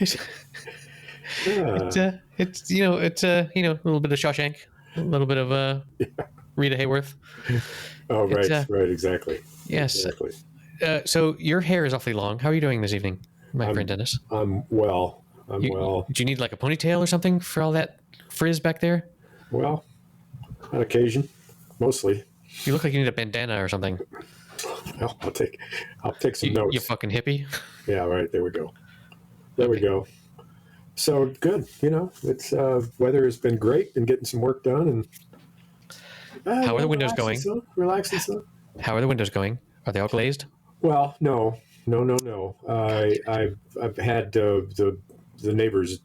It's a little bit of Shawshank, a little bit of Rita Hayworth. Oh, right, exactly. Yes. Exactly. So your hair is awfully long. How are you doing this evening, my friend Dennis? I'm well. Do you need like a ponytail or something for all that frizz back there? Well, on occasion, mostly. You look like you need a bandana or something. Well, I'll take some notes. You fucking hippie. Yeah, right. There we go. We go. So good. It's weather has been great and getting some work done. And how are the windows going? Relaxing some. How are the windows going? Are they all glazed? Well, no. I've had the neighbor's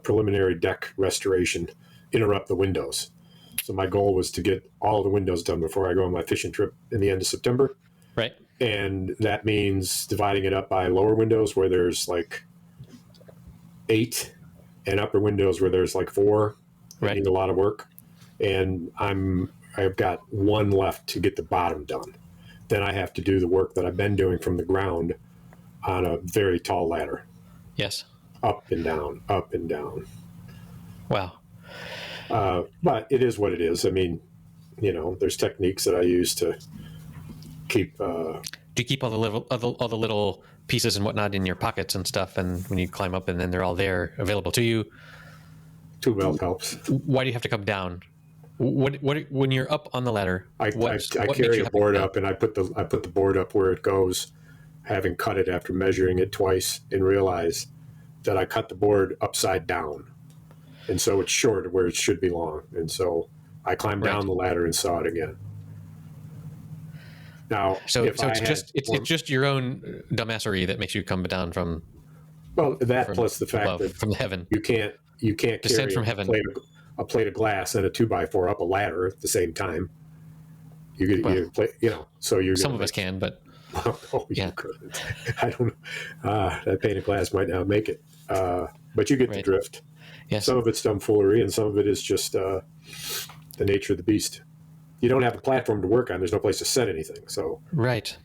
preliminary deck restoration interrupt the windows. So my goal was to get all the windows done before I go on my fishing trip in the end of September. Right. And that means dividing it up by lower windows where there's like 8 and upper windows where there's like 4. Right. Need a lot of work. And I've got 1 left to get the bottom done. Then I have to do the work that I've been doing from the ground on a very tall ladder. Yes. Up and down, up and down. Wow. But it is what it is. I mean, there's techniques that I use to keep. Do you keep all the little pieces and whatnot in your pockets and stuff? And when you climb up, and then they're all there, available to you. 2 belt helps. Why do you have to come down? What when you're up on the ladder? I carry a board up, and I put the board up where it goes, having cut it after measuring it twice, and realize that I cut the board upside down. And so it's short of where it should be long. And so I climbed down the ladder and saw it again. Now, it's just your own dumbassery that makes you come down from. Well, plus the fact above, that from heaven, you can't descend carry from heaven. A plate of glass and a 2x4 up a ladder at the same time. Some of us can, but you couldn't. I don't know. That pane of glass might not make it, but you get the drift. Yes. Some of it's tomfoolery, and some of it is just the nature of the beast. You don't have a platform to work on. There's no place to set anything. So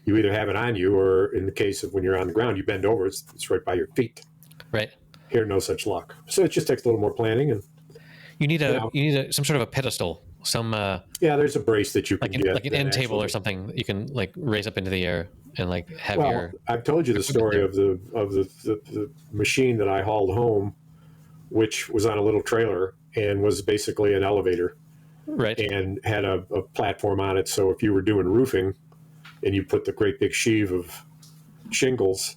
you either have it on you, or in the case of when you're on the ground, you bend over. It's right by your feet. Right. Here, no such luck. So it just takes a little more planning, and you need some sort of a pedestal. There's a brace that you can get, like an end table or something that you can like raise up into the air and like have your. I've told you the story of the machine that I hauled home, which was on a little trailer and was basically an elevator. Right. And had a platform on it. So if you were doing roofing and you put the great big sheave of shingles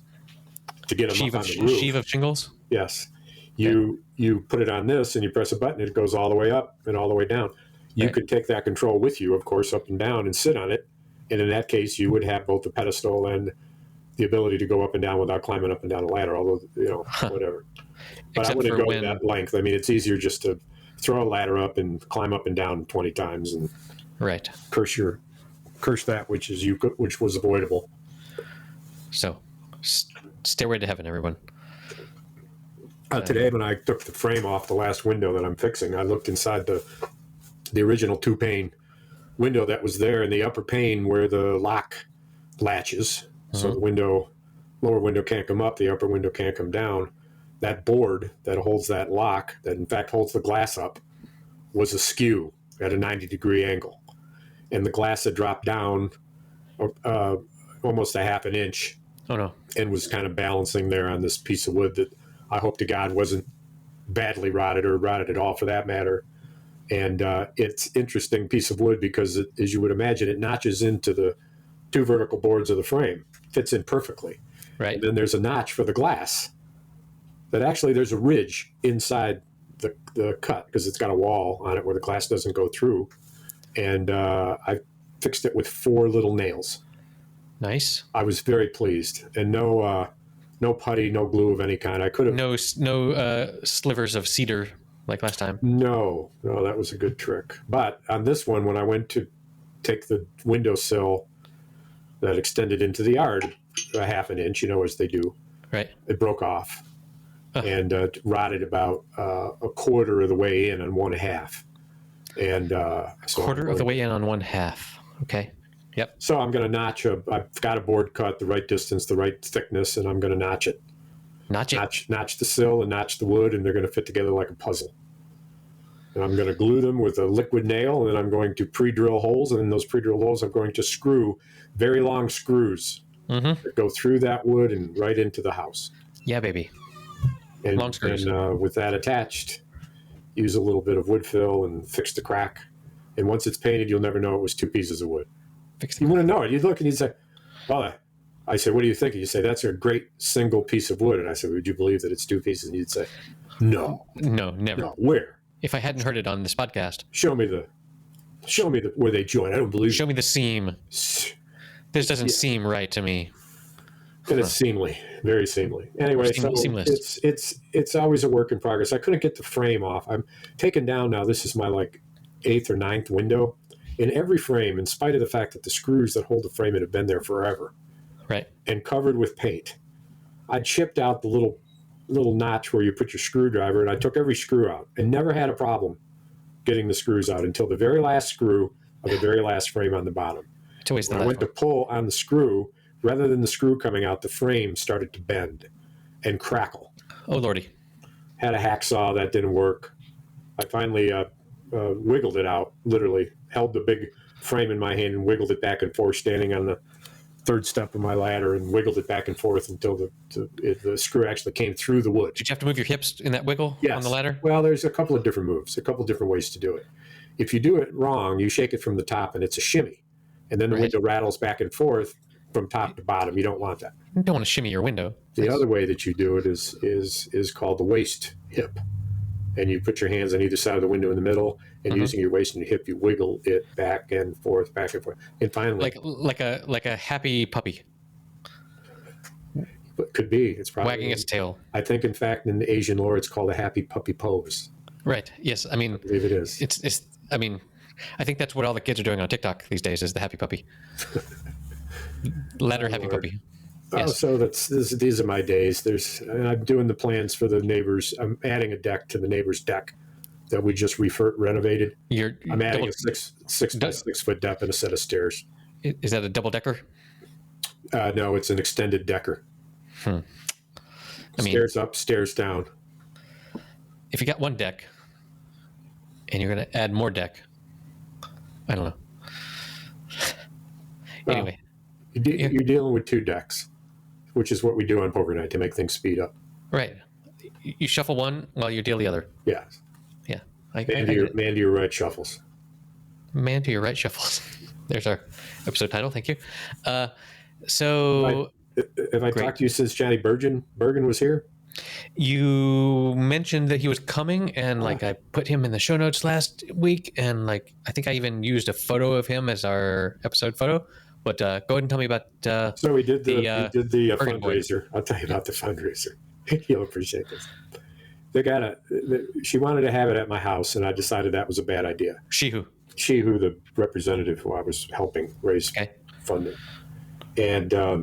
to get them up on the roof. Sheave of shingles? Yes. You put it on this and you press a button, it goes all the way up and all the way down. You could take that control with you, of course, up and down and sit on it. And in that case, you would have both the pedestal and the ability to go up and down without climbing up and down a ladder, although, whatever. But Except I wouldn't go that length. I mean, it's easier just to throw a ladder up and climb up and down 20 times and curse that which was avoidable. So, stairway to heaven, everyone. Today, when I took the frame off the last window that I'm fixing, I looked inside the original 2-pane window that was there in the upper pane where the lock latches. Mm-hmm. So the lower window can't come up, the upper window can't come down. That board that holds that lock, that in fact holds the glass up, was askew at a 90-degree angle. And the glass had dropped down almost a half an inch. Oh, no. And was kind of balancing there on this piece of wood that I hope to God wasn't badly rotted or rotted at all for that matter. And it's interesting piece of wood because, as you would imagine, it notches into the 2 vertical boards of the frame. Fits in perfectly. Right. And then there's a notch for the glass. But actually, there's a ridge inside the cut because it's got a wall on it where the glass doesn't go through. And I fixed it with 4 little nails. Nice. I was very pleased. And no putty, no glue of any kind. I could have... No slivers of cedar like last time. No, that was a good trick. But on this one, when I went to take the windowsill that extended into the yard a half an inch, as they do, right? It broke off and rotted about a quarter of the way in on 1/2. And quarter of the way in on 1/2. Okay. Yep. So I'm going to notch I've got a board cut, the right distance, the right thickness, and I'm going to notch it. Notch it. notch the sill and notch the wood, and they're going to fit together like a puzzle. And I'm going to glue them with a liquid nail, and then I'm going to pre-drill holes, and in those pre-drilled holes, I'm going to screw very long screws that go through that wood and right into the house. Yeah, baby. And, Long screws. And with that attached, use a little bit of wood fill and fix the crack. And once it's painted, you'll never know it was two pieces of wood. You wouldn't know it. You'd look and you'd say, well, I said, what do you think? And you say, that's a great single piece of wood. And I said, would you believe that it's two pieces? And you'd say, no. No, never. No, where? If I hadn't heard it on this podcast. Show me the where they join. I don't believe Show me the seam. This doesn't seem right to me. And it's seamly, very seamly. Anyway, seamless. It's always a work in progress. I couldn't get the frame off. I'm taken down now. This is my like 8th or 9th window. In every frame, in spite of the fact that the screws that hold the frame in have been there forever, right, and covered with paint, I chipped out the little notch where you put your screwdriver, and I took every screw out, and never had a problem getting the screws out until the very last screw of the very last frame on the bottom. It's always when I went to pull on the screw, rather than the screw coming out, the frame started to bend and crackle. Oh, Lordy. Had a hacksaw, that didn't work. I finally wiggled it out, literally held the big frame in my hand and wiggled it back and forth, standing on the 3rd step of my ladder, and wiggled it back and forth until the screw actually came through the wood. Did you have to move your hips in that wiggle on the ladder? Well, there's a couple of different moves, a couple of different ways to do it. If you do it wrong, you shake it from the top and it's a shimmy. And then the window rattles back and forth from top to bottom. You don't want that. You don't want to shimmy your window. The other way that you do it is called the waist hip. And you put your hands on either side of the window in the middle, and using your waist and your hip, you wiggle it back and forth, and finally, like a happy puppy. But could be. It's probably wagging its tail. I think, in fact, in the Asian lore, it's called a happy puppy pose. Right. Yes. I mean, I believe it is. It's. I mean, I think that's what all the kids are doing on TikTok these days is the happy puppy. Ladder happy puppy. Yes. So these are my days. I'm doing the plans for the neighbors. I'm adding a deck to the neighbor's deck that we just renovated. I'm adding a 6 by 6 foot deck and a set of stairs. Is that a double decker? No, it's an extended decker. Stairs up, stairs down. If you got one deck and you're going to add more deck, I don't know. Anyway. You're dealing with 2 decks, which is what we do on poker night to make things speed up. Right. You shuffle one while you deal the other. Yeah. Yeah. Man to your right shuffles. Man to your right shuffles. There's our episode title. Thank you. So... Have I talked to you since Johnny Bergen was here? You mentioned that he was coming, and I put him in the show notes last week, and I think I even used a photo of him as our episode photo. But go ahead and tell me about. So we did the fundraiser. I'll tell you about the fundraiser. You'll appreciate this. She wanted to have it at my house, and I decided that was a bad idea. She who, the representative who I was helping raise funding, and I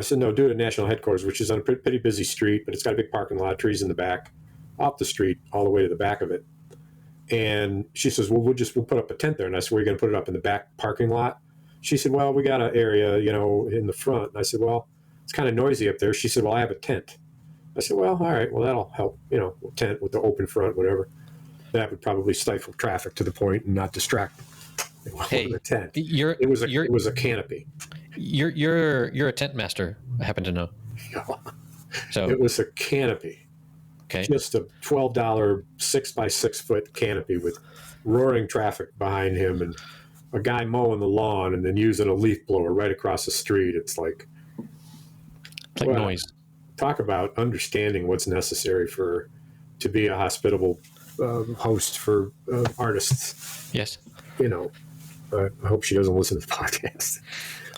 said no, do it at National Headquarters, which is on a pretty busy street, but it's got a big parking lot, trees in the back, off the street, all the way to the back of it. And she says, well, we'll put up a tent there. And I said, well, you're going to put it up in the back parking lot? She said, well, we got an area, in the front. And I said, well, it's kind of noisy up there. She said, well, I have a tent. I said, well, all right, well, that'll help, tent with the open front, whatever. That would probably stifle traffic to the point and not distract them. Hey, the tent. It was a canopy. You're a tent master, I happen to know. So it was a canopy. Okay. Just a $12 6 by 6 foot canopy with roaring traffic behind him and a guy mowing the lawn and then using a leaf blower right across the street. It's like noise. Talk about understanding what's necessary to be a hospitable host for artists. Yes. I hope she doesn't listen to the podcast.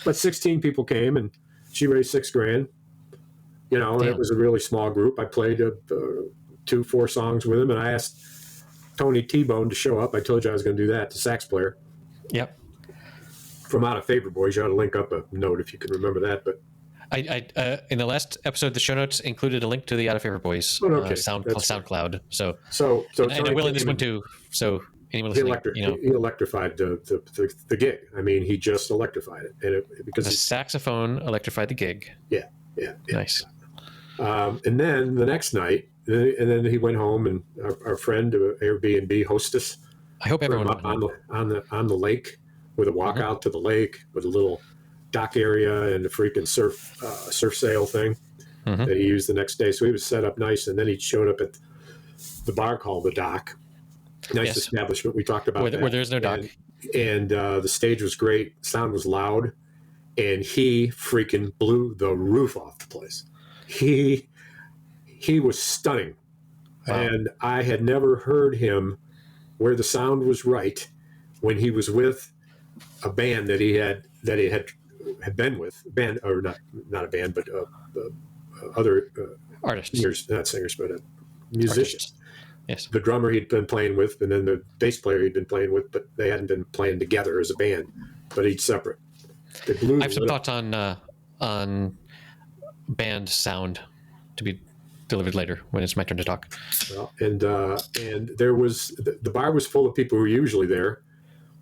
But 16 people came and she raised $6,000. And it was a really small group. I played 2-4 songs with him, and I asked Tony T-Bone to show up. I told you I was going to do that, the sax player. Yep. From Out of Favor Boys. You ought to link up a note if you can remember that. But I in the last episode, the show notes included a link to the Out of Favor Boys SoundCloud. So and I will in this one too. So anyone listening, he electrified the gig. I mean, he just electrified it, because the saxophone electrified the gig. Yeah. Yeah. Nice. And then the next night, and then he went home, and our friend, Airbnb hostess, I hope put him everyone up went home. on the lake with a walk out to the lake with a little dock area and a freaking surf sail thing that he used the next day. So he was set up nice, and then he showed up at the bar called the Dock. Nice Yes. establishment. We talked about that. Where there's no dock. And the stage was great. Sound was loud, and he freaking blew the roof off the place. He was stunning. Wow. And I had never heard him where the sound was right when he was with a band that he had been with, band, or not a band, but other artists, singers, not singers, but musicians. Artists. Yes. The drummer he'd been playing with, and then the bass player he'd been playing with, but they hadn't been playing together as a band, but each separate. I have some thoughts on band sound to be delivered later when it's my turn to talk. Well, and there was the bar was full of people who were usually there.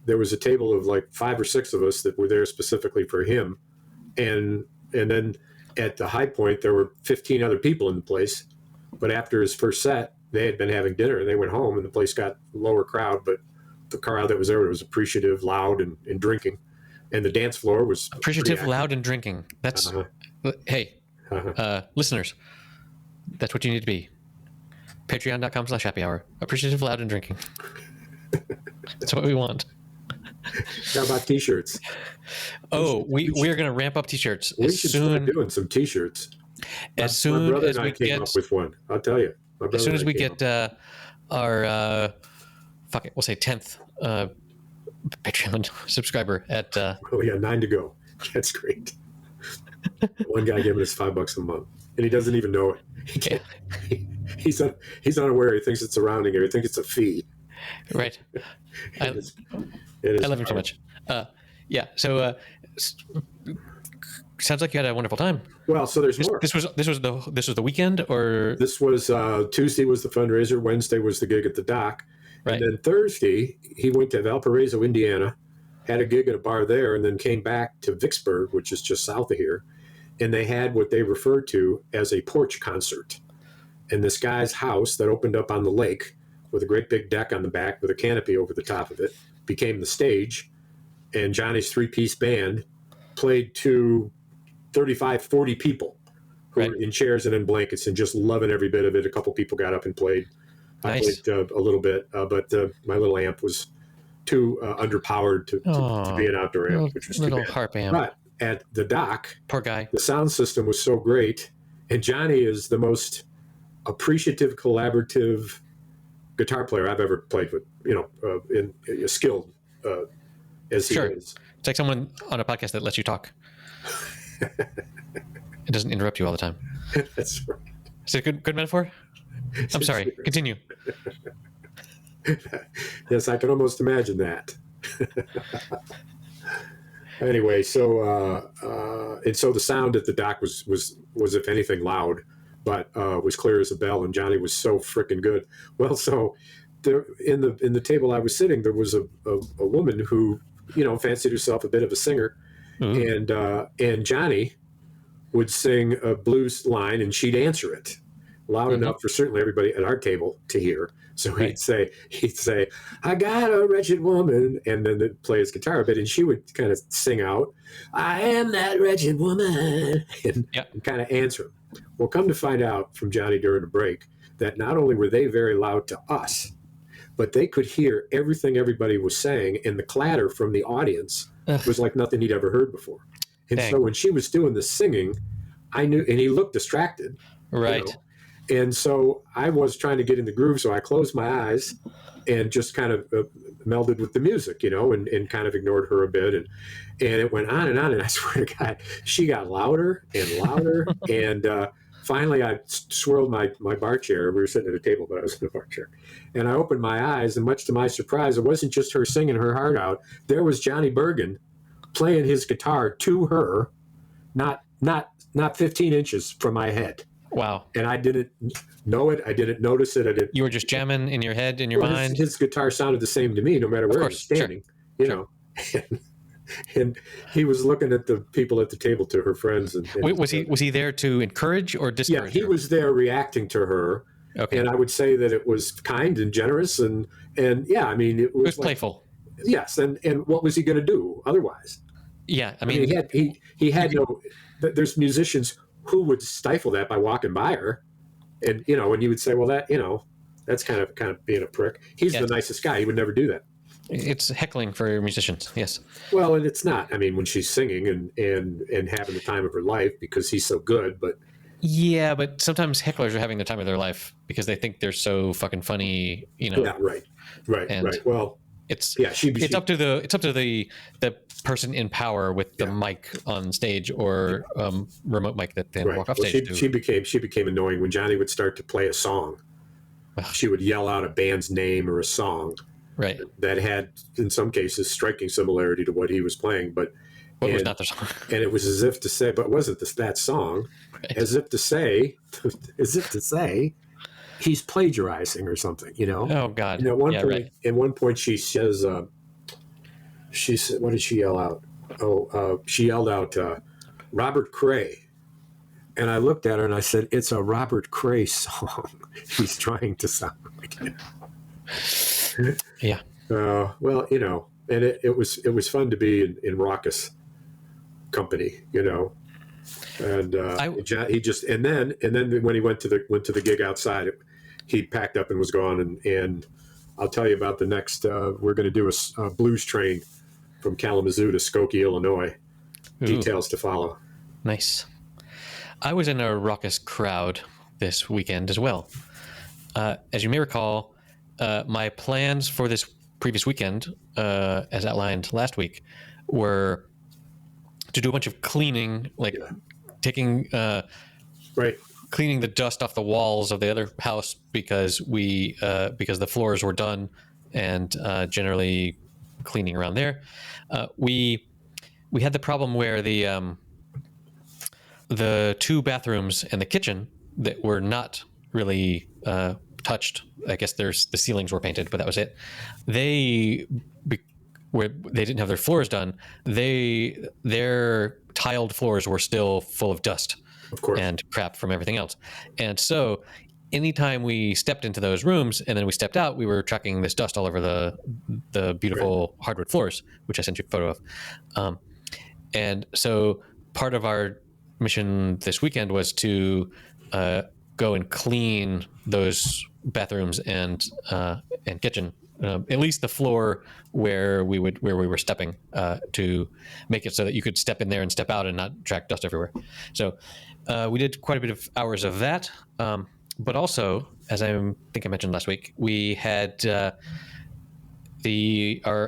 There was a table of like 5 or 6 of us that were there specifically for him, and then at the high point there were 15 other people in the place. But after his first set, they had been having dinner and they went home, and the place got a lower crowd, but the crowd that was there was appreciative, loud, and drinking, and the dance floor was appreciative, loud, and drinking. That's hey, listeners. That's what you need to be. Patreon.com/happy hour. Appreciative, loud, and drinking. That's what we want. How about t-shirts? Oh, we're going to ramp up t-shirts. We should start doing some t-shirts. As soon my brother as and we I came get up with one, I'll tell you. As soon as we get our fuck it, we'll say 10th Patreon subscriber at. Oh yeah, 9 to go. That's great. One guy giving us $5 a month, and he doesn't even know it. He can't. He's unaware. He thinks it's a rounding error. He thinks it's a fee. Right. I love him so much. Yeah. So sounds like you had a wonderful time. Well, so there's more. This was the weekend, or this was Tuesday was the fundraiser. Wednesday was the gig at the Dock, right. And then Thursday he went to Valparaiso, Indiana, had a gig at a bar there, and then came back to Vicksburg, which is just south of here, and they had what they referred to as a porch concert. And this guy's house that opened up on the lake with a great big deck on the back with a canopy over the top of it became the stage, and Johnny's 3-piece band played to 35, 40 people who were in chairs and in blankets and just loving every bit of it. A couple people got up and played. Nice. I played a little bit, but my little amp was too underpowered to be an outdoor amp, which was too bad. Harp amp. But at the Dock, poor guy, the sound system was so great, and Johnny is the most appreciative, collaborative guitar player I've ever played with. In skilled as he is. It's like someone on a podcast that lets you talk. It doesn't interrupt you all the time. That's right. Is it a good metaphor? I'm sorry. Continue. Yes, I can almost imagine that. Anyway, so the sound at the Dock was if anything loud, but was clear as a bell, and Johnny was so freaking good. Well, so there in the table I was sitting, there was a woman who fancied herself a bit of a singer, and Johnny would sing a blues line, and she'd answer it loud enough for certainly everybody at our table to hear. So he'd say, "I got a wretched woman," and then they'd play his guitar a bit, and she would kind of sing out, "I am that wretched woman," and kind of answer him. Well, come to find out from Johnny during the break that not only were they very loud to us, but they could hear everything everybody was saying, and the clatter from the audience was like nothing he'd ever heard before. And so when she was doing the singing, I knew, and he looked distracted. Right. And so I was trying to get in the groove, so I closed my eyes and just kind of melded with the music, and kind of ignored her a bit. And it went on, and I swear to God, she got louder and louder. And finally, I swirled my bar chair. We were sitting at a table, but I was in a bar chair. And I opened my eyes, and much to my surprise, it wasn't just her singing her heart out. There was Johnny Bergen playing his guitar to her, not 15 inches from my head. Wow. And I didn't know it. I didn't notice it. You were just jamming in your head, in your mind? His guitar sounded the same to me, no matter where I was standing, and he was looking at the people at the table, to her friends. And Wait, was he there to encourage or Yeah, discourage he her? was there reacting to her. Okay. And I would say that it was kind and generous, and yeah, I mean, It was playful. Yes, and what was he going to do otherwise? Yeah, I I mean, mean, he had no. There's musicians who would stifle that by walking by her, and and you would say, well, that's kind of being a prick. He's the nicest guy. He would never do that. it's heckling for musicians. Yes. Well, and it's not. I mean, when she's singing and having the time of her life because he's so good, but. Yeah, but sometimes hecklers are having the time of their life because they think they're so fucking funny, Yeah, right. Well, it's up to the person in power with the mic on stage or remote mic that then walk off stage. She became annoying when Johnny would start to play a song. She would yell out a band's name or a song, right? That had, in some cases, striking similarity to what he was playing, but. It was not the song. And it was as if to say, but wasn't that song? Right. As if to say, he's plagiarizing or something, Oh God! And at one point, she says, she said, what did she yell out? She yelled out, Robert Cray. And I looked at her and I said, it's a Robert Cray song. He's trying to sound like it. Yeah. Well, and it was fun to be in raucous company, and he just and then when he went to the gig outside, he packed up and was gone. And I'll tell you about the next. We're going to do a blues train from Kalamazoo to Skokie, Illinois. Ooh. Details to follow. Nice. I was in a raucous crowd this weekend as well. As you may recall, my plans for this previous weekend, as outlined last week, were to do a bunch of cleaning, like taking cleaning the dust off the walls of the other house because the floors were done, and generally cleaning around there. We had the problem where the two bathrooms and the kitchen that were not really touched. I guess the ceilings were painted, but that was it. Where they didn't have their floors done, their tiled floors were still full of dust, of course, and crap from everything else. And so anytime we stepped into those rooms and then we stepped out, we were tracking this dust all over the beautiful hardwood floors, which I sent you a photo of. And so part of our mission this weekend was to go and clean those bathrooms and kitchen. At least the floor where we were stepping, to make it so that you could step in there and step out and not track dust everywhere. So we did quite a bit of hours of that. But also, as I think I mentioned last week, we had our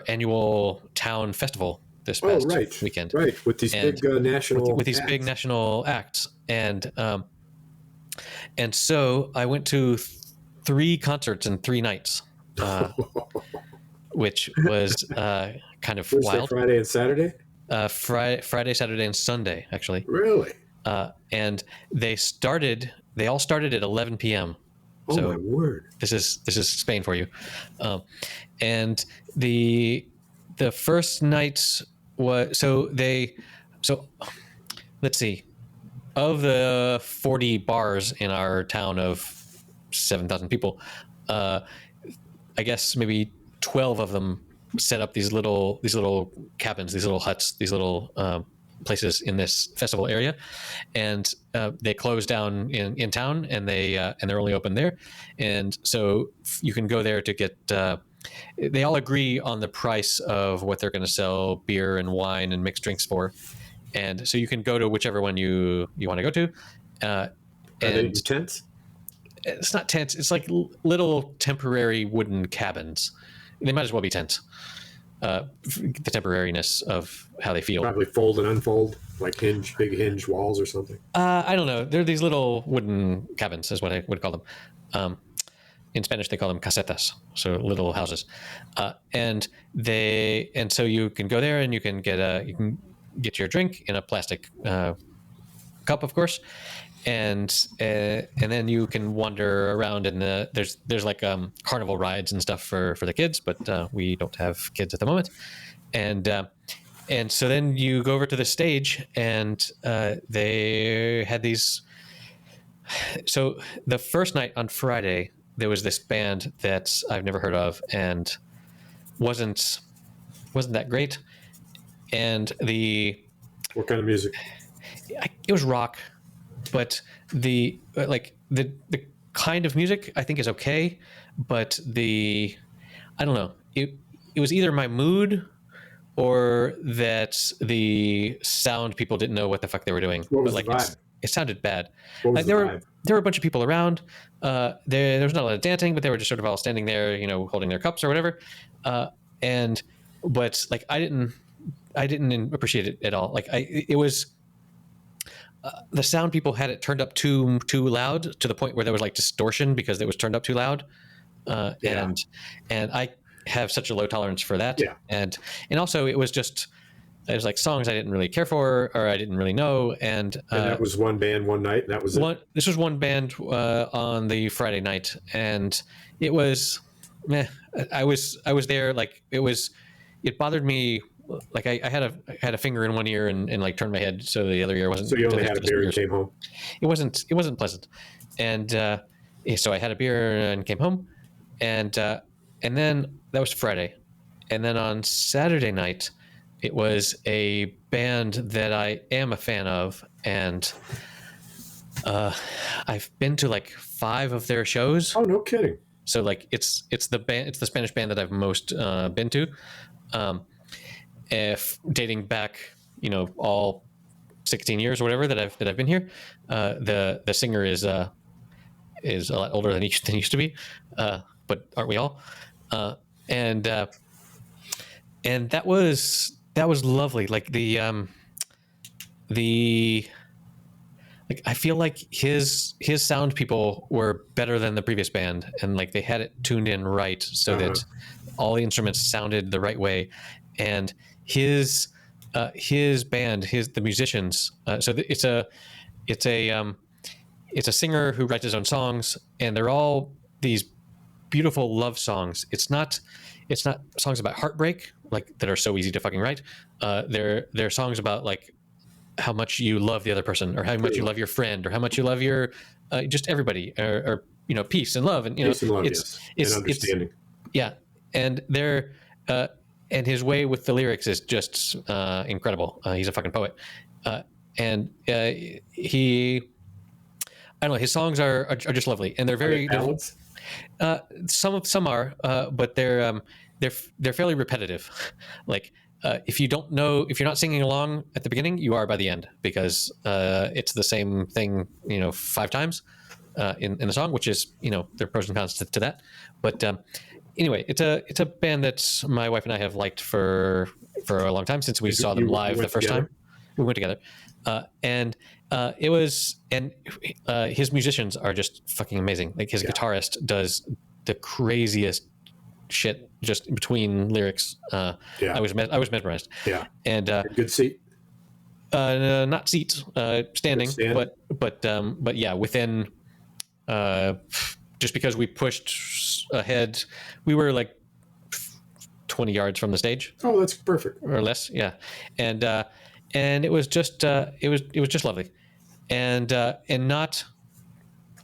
annual town festival this past weekend. Right, with these big national acts. And so I went to 3 concerts in 3 nights. Which was kind of Thursday, wild. Friday, and Saturday? Friday, Saturday, and Sunday, actually. Really? And they all started at 11 p.m. Oh, so my word! This is Spain for you. And the first night was let's see, of the 40 bars in our town of 7,000 people. I guess maybe 12 of them set up these little cabins, these little huts, these little places in this festival area, and they close down in town, and they're only open there, and so you can go there to get. They all agree on the price of what they're going to sell beer and wine and mixed drinks for, and so you can go to whichever one you want to go to. Are they tents? It's not tents. It's like little temporary wooden cabins. They might as well be tents. The temporariness of how they feel. Probably fold and unfold, like big hinge walls or something. I don't know. They're these little wooden cabins, is what I would call them. In Spanish, they call them casetas, so little houses. And so you can go there and you can get your drink in a plastic cup, of course. And then you can wander around, and there's like carnival rides and stuff for the kids, but we don't have kids at the moment. And And so then you go over to the stage, and they had these. So the first night on Friday, there was this band that I've never heard of and wasn't that great. And What kind of music? it was rock, but the kind of music I think is okay, but I don't know. It was either my mood or that the sound people didn't know what the fuck they were doing. What was but the vibe? It sounded bad. What was the vibe? There were a bunch of people around. There was not a lot of dancing, but they were just sort of all standing there, holding their cups or whatever. But like I didn't appreciate it at all. Like it was the sound people had it turned up too loud to the point where there was like distortion because it was turned up too loud. And I have such a low tolerance for that. Yeah. And also it was like songs I didn't really care for or I didn't really know. And that was one band one night, and that was it? This was one band on the Friday night, and it was meh. I was there, like it bothered me. Like I had a finger in one ear and like turned my head so the other ear wasn't. So you only had a beer and came home? It wasn't pleasant. And so I had a beer and came home, and then that was Friday. And then on Saturday night, it was a band that I am a fan of, and I've been to like 5 of their shows. Oh, no kidding. So like it's the Spanish band that I've most been to, if dating back, all 16 years or whatever that I've been here. The singer is a lot older than he used to be, but aren't we all? And that was lovely. Like like I feel like his sound people were better than the previous band, and like they had it tuned in right so that all the instruments sounded the right way, and his band, the musicians. So it's a singer who writes his own songs, and they're all these beautiful love songs. It's not songs about heartbreak like that are so easy to fucking write. They're songs about like how much you love the other person, or how much you love your friend, or how much you love your just everybody, or peace and love, and peace and love, it's and understanding. And they're and his way with the lyrics is just incredible. He's a fucking poet, and he, I don't know, his songs are just lovely, and they're very ballads. Some are, but they're fairly repetitive. Like if you're not singing along at the beginning, you are by the end, because it's the same thing 5 times in the song, which is there are pros and cons to that. But anyway, it's a band that my wife and I have liked for a long time, since we saw them live the first time. We went together, and it was, and his musicians are just fucking amazing. Like his guitarist does the craziest shit just between lyrics. I was mesmerized. Yeah. And good seat. Not seats, standing, but yeah, within. Just because we pushed ahead, we were like 20 yards from the stage. Oh, that's perfect. Or less, yeah. And it was just it was just lovely, and not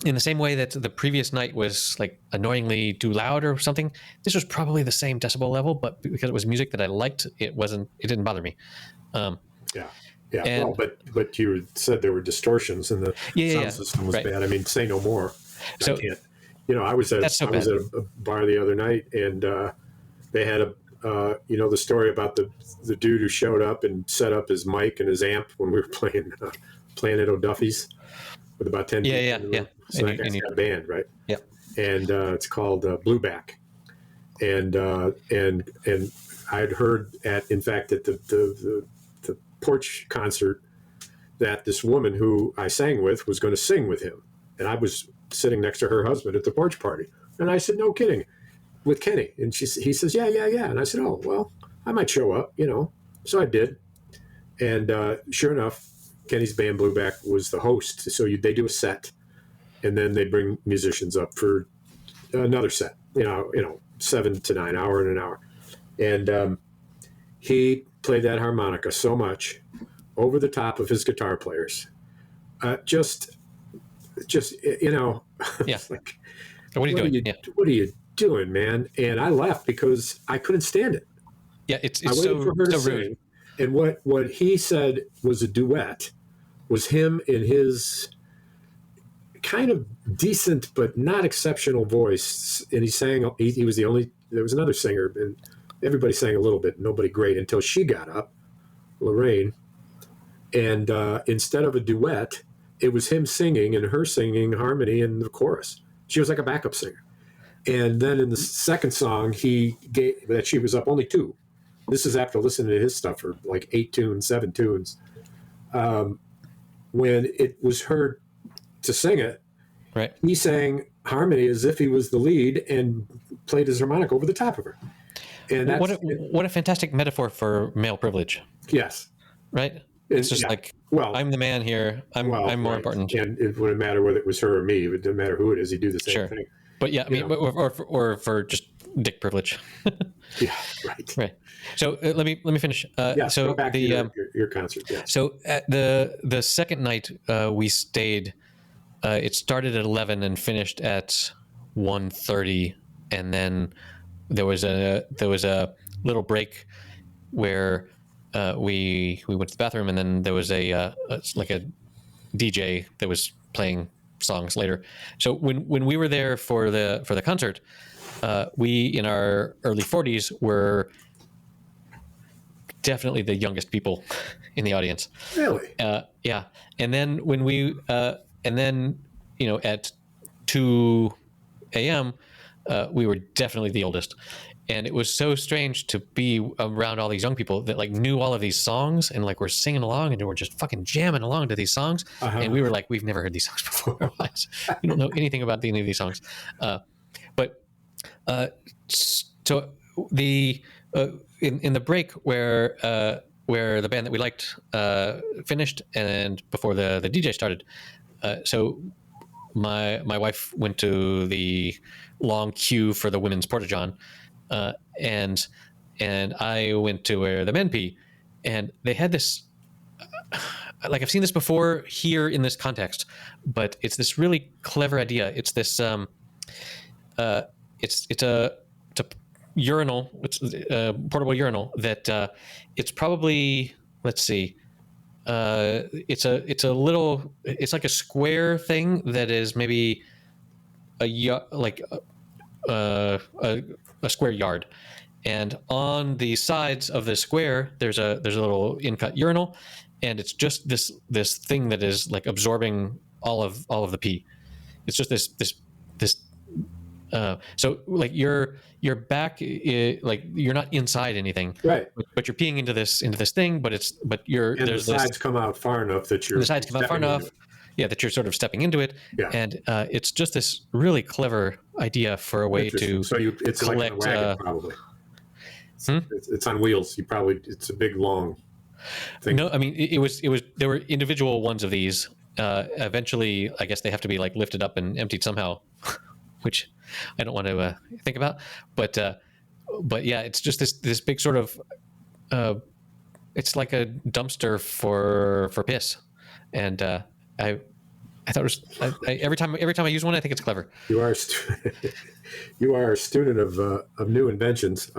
in the same way that the previous night was like annoyingly too loud or something. This was probably the same decibel level, but because it was music that I liked, it didn't bother me. Yeah. And, well, but you said there were distortions and the sound system was bad. I mean, say no more. So, I can't. I was at a bar the other night, and they had the story about the dude who showed up and set up his mic and his amp when we were playing at O'Duffy's with about 10 people. Yeah. So that guy's got a band, right? Yeah. And it's called Blueback, and I'd heard at the porch concert that this woman who I sang with was going to sing with him, and I was sitting next to her husband at the porch party, and I said, "No kidding, with Kenny?" And he says, "Yeah," and I said, "Oh, well, I might show up, So I did, and sure enough, Kenny's band Blueback was the host. So they do a set, and then they bring musicians up for another set. 7 to 9 hour and an hour, and he played that harmonica so much over the top of his guitar players. Just Yeah. like, So what are you doing? Yeah. What are you doing, man? And I left because I couldn't stand it. Yeah. It's I waited so, for her to so sing. rude. And what he said was a duet was him in his kind of decent but not exceptional voice. And he sang, he was the only, there was another singer, and everybody sang a little bit, nobody great, until she got up, Lorraine. And instead of a duet, it was him singing and her singing harmony in the chorus. She was like a backup singer. And then in the second song, he gave that she was up only 2. This is after listening to his stuff for like 8 tunes, 7 tunes. When it was her to sing it, Right. he sang harmony as if he was the lead and played his harmonica over the top of her. And that's, what a fantastic metaphor for male privilege. yes. Right. It's just like, well, I'm the man here. I'm more important. And it wouldn't matter whether it was her or me. It didn't matter who it is. He'd do the same thing. But yeah, I mean, or for just dick privilege. Yeah, right. Right. So let me finish. So go back to your concert. Yeah. So at the second night we stayed, it started at 11 and finished at 1:30, and then there was a little break where we went to the bathroom, and then there was a DJ that was playing songs later. So when we were there for the concert, we in our early 40s were definitely the youngest people in the audience. Really? Yeah. And then when we at 2 a.m. We were definitely the oldest. And it was so strange to be around all these young people that like knew all of these songs and like were singing along and were just fucking jamming along to these songs. And we were like, we've never heard these songs before. We don't know anything about any of these songs. So the in the break where the band that we liked finished and before the DJ started, so my wife went to the long queue for the women's porta-john. And I went to where the men pee, and they had this, like I've seen this before here in this context, but it's this really clever idea. It's this, it's a urinal, it's a portable urinal that, it's probably, let's see, it's like a square thing that is maybe a square yard, and on the sides of the square there's a little in-cut urinal, and it's just this thing that is like absorbing all of the pee. It's just this so like your back like you're not inside anything, right? But you're peeing into this thing, but the sides come out far enough that you're that you're sort of stepping into it. Yeah. And it's just this really clever idea for a way to it's collect, like a wagon, probably. It's on wheels. It's a big long thing. No, I mean it was there were individual ones of these. Eventually, I guess they have to be like lifted up and emptied somehow, which I don't want to think about. But yeah, it's just this big sort of it's like a dumpster for piss, and I thought it was every time I use one, I think it's clever. You are a student of new inventions.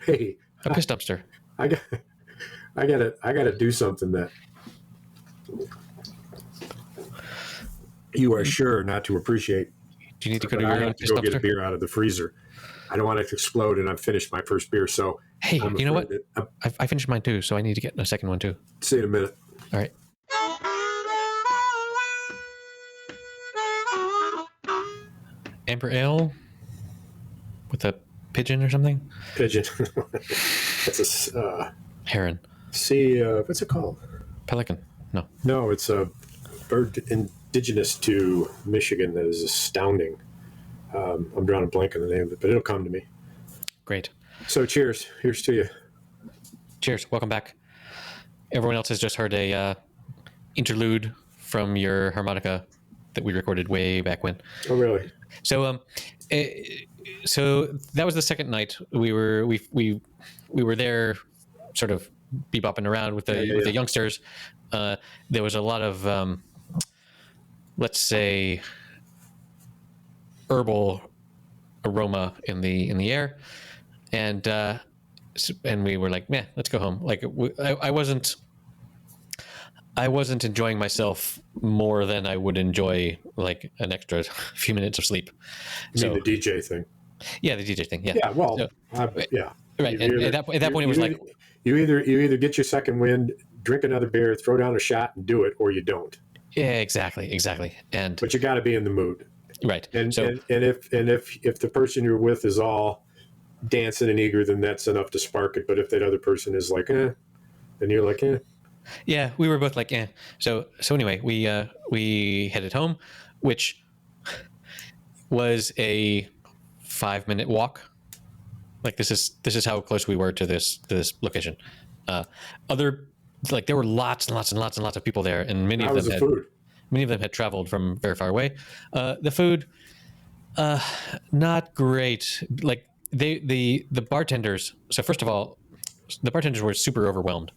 Hey, a piss dumpster. I gotta do something that you are sure not to appreciate. Do you need to go to your own piss dumpster? Get a beer out of the freezer. I don't want it to explode, and I've finished my first beer. So hey, you know what? I finished mine too, so I need to get a second one too. See you in a minute. All right. Amber ale with a pigeon or something? Pigeon. It's a heron. What's it called? Pelican. No. No, it's a bird indigenous to Michigan that is astounding. I'm drawing a blank on the name of it, but it'll come to me. Great. So cheers. Here's to you. Cheers. Welcome back. Everyone else has just heard a interlude from your harmonica that we recorded way back when. Oh, really? So so that was the second night. We were there sort of bebopping around with the youngsters. There was a lot of let's say herbal aroma in the air, and we were like, "Man, let's go home." Like I wasn't enjoying myself more than I would enjoy like an extra few minutes of sleep. You mean the DJ thing? Yeah, the DJ thing. Yeah. Yeah. Well, So, yeah. right. And at that point, it was like, you either get your second wind, drink another beer, throw down a shot, and do it, or you don't. yeah, exactly. But you got to be in the mood. Right. And so, if the person you're with is all dancing and eager, then that's enough to spark it. But if that other person is like, then you're like, yeah, we were both like, eh. So anyway, we headed home, which was a 5-minute walk. Like this is how close we were to this location. There were lots and lots of people there, and many of them had traveled from very far away. The food, not great. Like the bartenders. So first of all, the bartenders were super overwhelmed,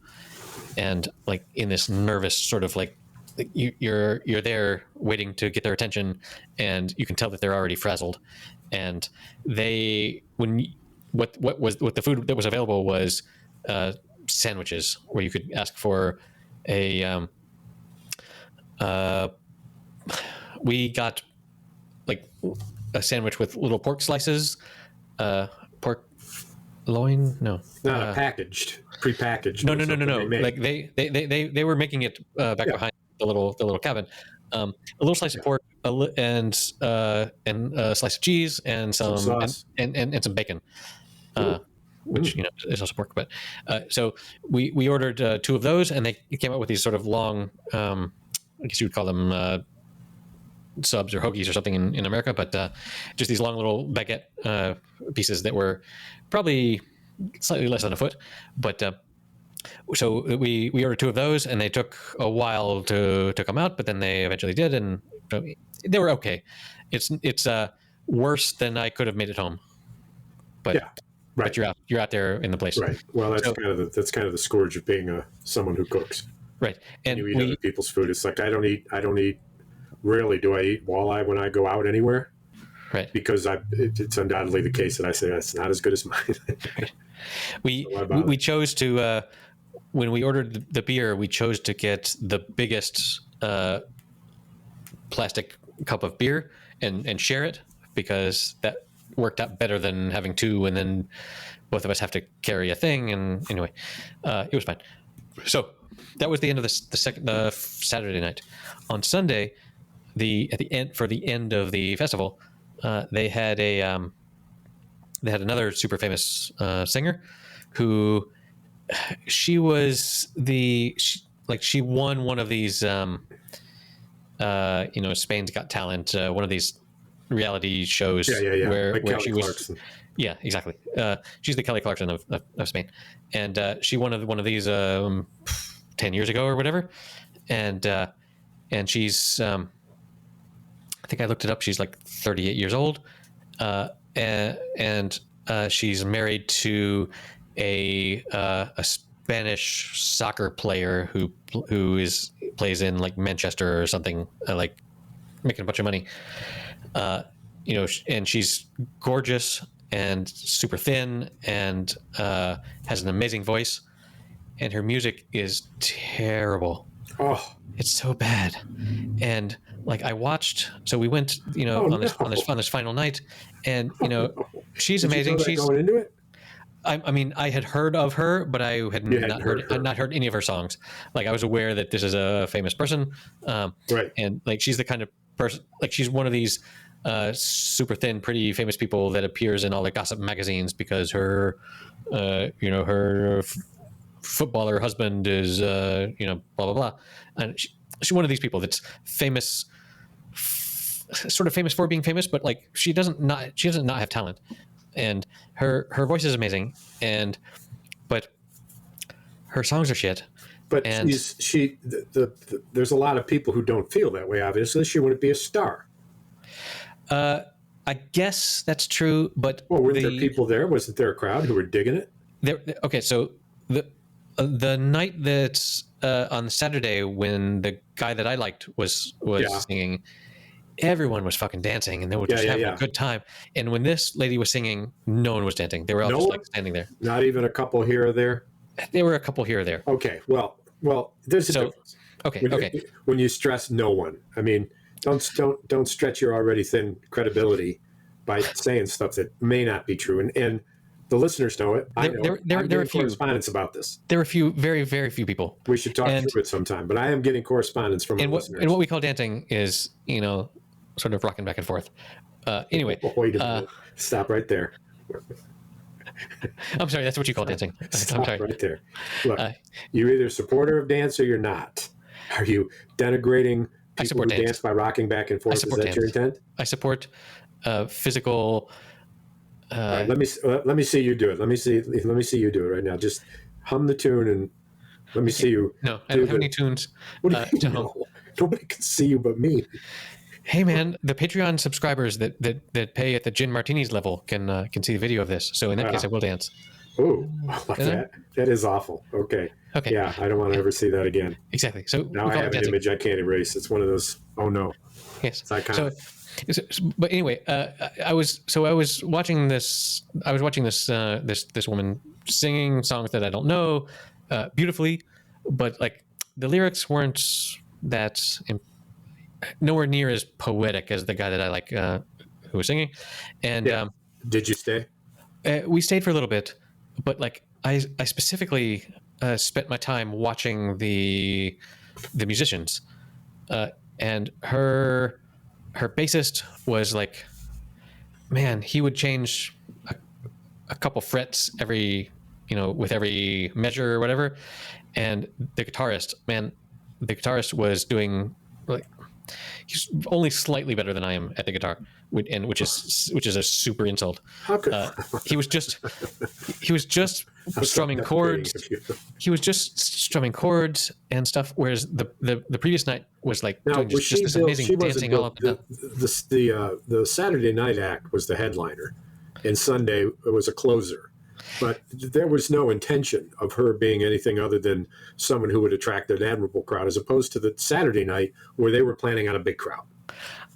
and like in this nervous sort of like you're there waiting to get their attention, and you can tell that they're already frazzled. And what the food that was available was sandwiches, where you could ask for a we got like a sandwich with little pork slices, pork loin, no, not prepackaged. No. Like they were making it back behind the little cabin. A little slice of pork, and a slice of cheese, and some sauce. and some bacon, which is also pork. But so we ordered 2 of those, and they came out with these sort of long, I guess you would call them subs or hoagies or something in America, but just these long little baguette pieces that were probably slightly less than a foot. But so we ordered 2 of those, and they took a while to come out, but then they eventually did, and they were okay. It's worse than I could have made it home. But yeah, right. But you're out there in the place, right? Well, that's kind of the scourge of being someone who cooks, right? And you eat other people's food. It's like I don't eat. Rarely do I eat walleye when I go out anywhere, right? Because it's undoubtedly the case that I say that's not as good as mine. Right. We chose to when we ordered the beer, we chose to get the biggest plastic cup of beer and share it, because that worked out better than having 2 and then both of us have to carry a thing. And anyway, it was fine. So that was the end of the Saturday night. On Sunday, at the end of the festival, they had another super famous singer who she won one of these Spain's Got Talent, one of these reality shows where Kelly she Clarkson. was. Yeah, exactly. She's the Kelly Clarkson of Spain, and she won one of these 10 years ago or whatever, and she's I think I looked it up. She's like 38 years old, and she's married to a Spanish soccer player who plays in like Manchester or something, like making a bunch of money. And she's gorgeous and super thin and has an amazing voice, and her music is terrible. Oh, it's so bad. And like I watched, so we went, on this final night, and she's amazing. She's going into it. I mean, I had heard of her, but I had not heard any of her songs. Like I was aware that this is a famous person, right? And like she's the kind of person, like she's one of these super thin, pretty famous people that appears in all the gossip magazines because her, her footballer husband is, blah blah blah, and she's one of these people that's famous, sort of famous for being famous, but like she doesn't not have talent. And her voice is amazing, but her songs are shit. But there's a lot of people who don't feel that way. Obviously, she wouldn't be a star. I guess that's true, but were there people there? Wasn't there a crowd who were digging it? Okay, so the night that's on Saturday when the guy that I liked was singing, everyone was fucking dancing and they were just having a good time. And when this lady was singing, no one was dancing. They were all just like standing there. Not even a couple here or there? There were a couple here or there. Okay. Well, there's a difference. Okay. When you stress no one, I mean, don't stretch your already thin credibility by saying stuff that may not be true. And the listeners know it. I know there are a few correspondence about this. There are a few, very, very few people. We should talk through it sometime. But I am getting correspondence from listeners. And what we call dancing is, sort of rocking back and forth. Anyway. Wait a minute. Stop right there. I'm sorry. That's what you call dancing. Stop I'm sorry. Right there. Look, you're either a supporter of dance or you're not. Are you denigrating people who dance by rocking back and forth? Is that your intent? I support physical. Right, let me see you do it. Let me see you do it right now. Just hum the tune and let me see you. No, I don't have any tunes. What do you know? Nobody can see you but me. Hey man, the Patreon subscribers that pay at the Gin Martinis level can see the video of this. So in that case, I will dance. Oh, like that. That is awful. Okay. Yeah, I don't want to ever see that again. Exactly. So now I have an image I can't erase. It's one of those. Oh no. Yes. It's iconic. But anyway, I was watching this. I was watching this woman singing songs that I don't know beautifully, but like the lyrics weren't that nowhere near as poetic as the guy that I like who was singing. And did you stay? We stayed for a little bit, but like I specifically spent my time watching the musicians, and her bassist was like, man, he would change a couple frets every, with every measure or whatever. And the guitarist was doing like, he's only slightly better than I am at the guitar, which is a super insult. How could he was just strumming chords. He was just strumming chords and stuff. Whereas the previous night was like doing just this amazing dancing all up and down. The Saturday night act was the headliner, and Sunday it was a closer. But there was no intention of her being anything other than someone who would attract an admirable crowd, as opposed to the Saturday night where they were planning on a big crowd.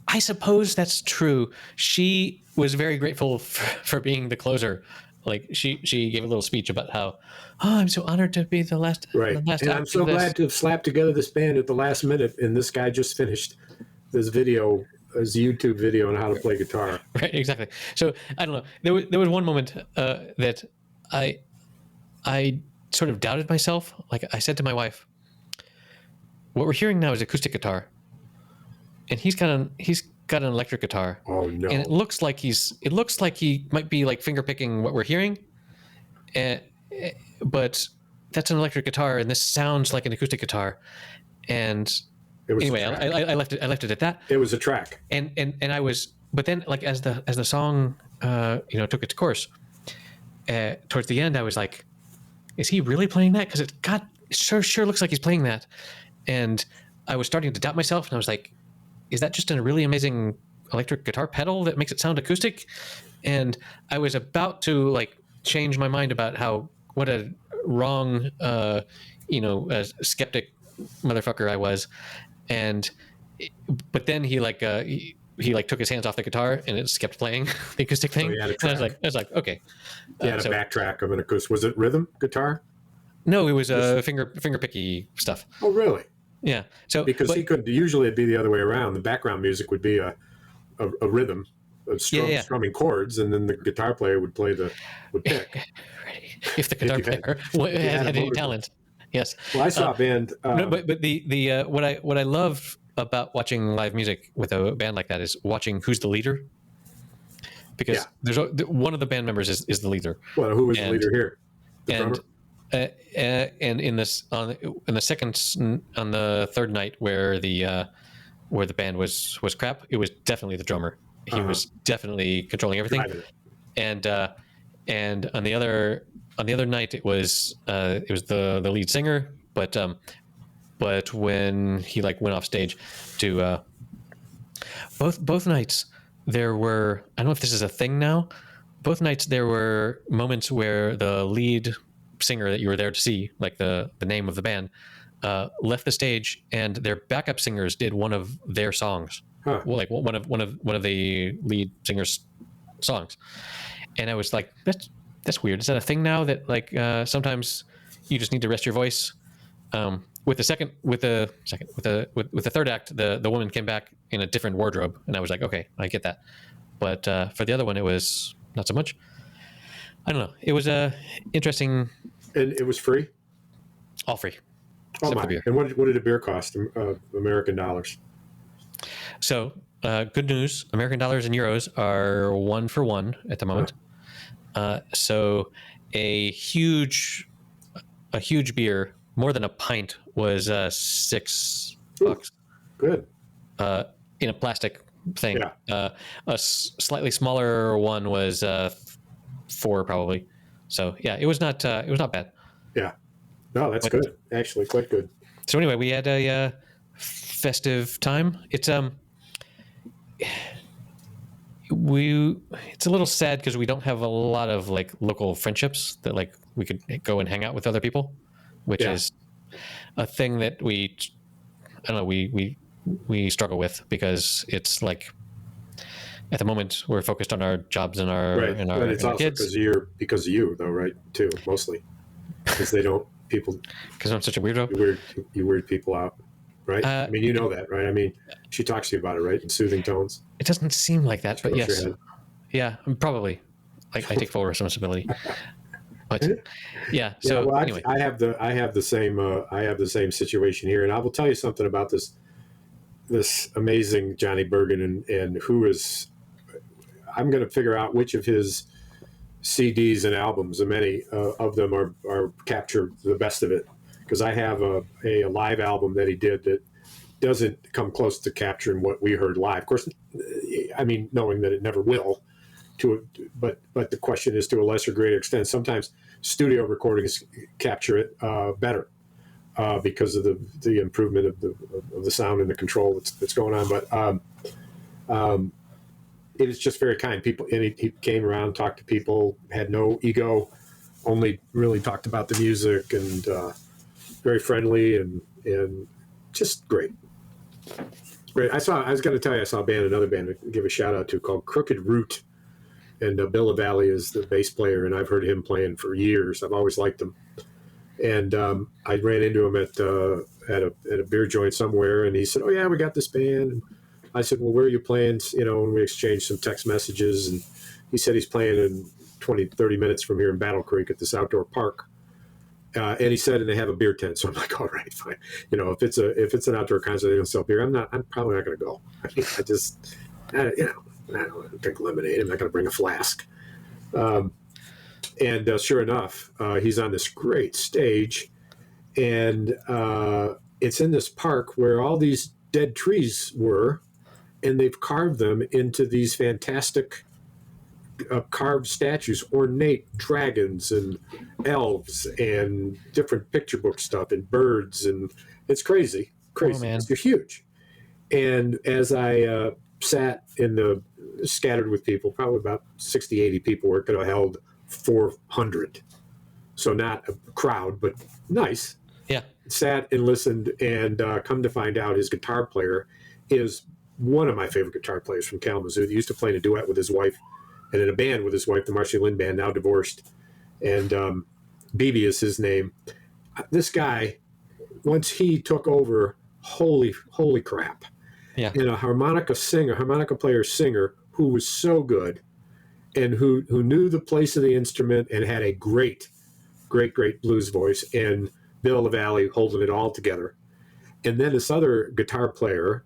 I suppose that's true. She was very grateful for being the closer. Like she gave a little speech about how, I'm so honored to be the last. Right. And I'm so glad to have slapped together this band at the last minute. And this guy just finished this video, his YouTube video on how to play guitar. Right. Exactly. So I don't know. There was one moment that I sort of doubted myself. Like I said to my wife, what we're hearing now is acoustic guitar, and he's got an electric guitar. Oh no! And it looks like he might be like finger picking what we're hearing, but that's an electric guitar, and this sounds like an acoustic guitar. And anyway, I left it at that. It was a track. And I was, but then like as the song took its course. Towards the end, I was like, "Is he really playing that? Because it sure looks like he's playing that." And I was starting to doubt myself, and I was like, "Is that just a really amazing electric guitar pedal that makes it sound acoustic?" And I was about to like change my mind about what a wrong, skeptic motherfucker I was, but then he took his hands off the guitar and it just kept playing the acoustic thing. And I was like, okay. He had a backtrack of an acoustic. Was it rhythm guitar? No, it was finger picky stuff. Oh, really? Yeah. So he could usually it'd be the other way around. The background music would be a rhythm of strumming chords, and then the guitar player would pick. If the guitar player had any talent. Yes. Well, I saw a band. But the what I love about watching live music with a band like that is watching who's the leader, because there's one of the band members is the leader. Well, who was the leader here? The drummer? And in this on the third night where the band was crap, it was definitely the drummer. He was definitely controlling everything. And on the other night it was the lead singer, but when he like went off stage to both nights there were, I don't know if this is a thing now, both nights there were moments where the lead singer that you were there to see, like the name of the band, left the stage, and their backup singers did one of their songs, well, like one of the lead singers' songs, and I was like, that's weird. Is that a thing now that like sometimes you just need to rest your voice? With the third act, the woman came back in a different wardrobe, and I was like, okay, I get that. But for the other one, it was not so much. I don't know. It was interesting. And it was free? All free. Oh my! And what did a beer cost? American dollars. So good news: American dollars and euros are 1 for 1 at the moment. So a huge beer, more than a pint, was $6. Good. In a plastic thing. Yeah. A slightly smaller one was 4 probably. So yeah, it was not bad. Yeah. No, that's good. Actually, quite good. So anyway, we had a festive time. It's a little sad because we don't have a lot of like local friendships that like we could go and hang out with other people, which is a thing that we struggle with, because it's like at the moment we're focused on our jobs and our but it's also kids. because of you though, right? Too, mostly because they don't people because I'm such a weirdo. You weird people out, right? I mean, you know that, right? I mean, she talks to you about it, right, in soothing tones. It doesn't seem like that, but yes, yeah, probably. I take full responsibility. But yeah, so well, anyway, I have the same situation here, and I will tell you something about this amazing Johnny Bergen, and who is. I'm going to figure out which of his CDs and albums, and many of them are capture the best of it, because I have a live album that he did that doesn't come close to capturing what we heard live. Of course, I mean, knowing that it never will. But the question is, to a lesser greater extent, sometimes studio recordings capture it better because of the improvement of the sound and the control that's going on. But it is just very kind. People, and he came around, talked to people, had no ego, only really talked about the music, and very friendly and just great. Great. I was going to tell you, I saw another band to give a shout out to called Crooked Root. And Bill LaValle is the bass player, and I've heard him playing for years. I've always liked him. And I ran into him at a beer joint somewhere, and he said, "Oh yeah, we got this band." And I said, "Well, where are you playing?" And we exchanged some text messages, and he said he's playing in 30 minutes from here in Battle Creek at this outdoor park. And he said, and they have a beer tent. So I'm like, all right, fine. If it's an outdoor concert, they don't sell beer. I'm probably not going to go. I mean, I don't drink lemonade. I'm not going to bring a flask. And sure enough, he's on this great stage, and it's in this park where all these dead trees were, and they've carved them into these fantastic carved statues, ornate dragons and elves and different picture book stuff and birds, and it's crazy. Oh, man. They're huge. And as I sat scattered with people, probably about 60, 80 people, where it could have held 400. So not a crowd, but nice. Yeah. Sat and listened, and come to find out his guitar player is one of my favorite guitar players from Kalamazoo. He used to play in a duet with his wife and in a band with his wife, the Marcia Lynn Band, now divorced. And BB is his name. This guy, once he took over, holy crap. Yeah. And a harmonica player singer who was so good, and who knew the place of the instrument and had a great blues voice, and Bill LaValle holding it all together. And then this other guitar player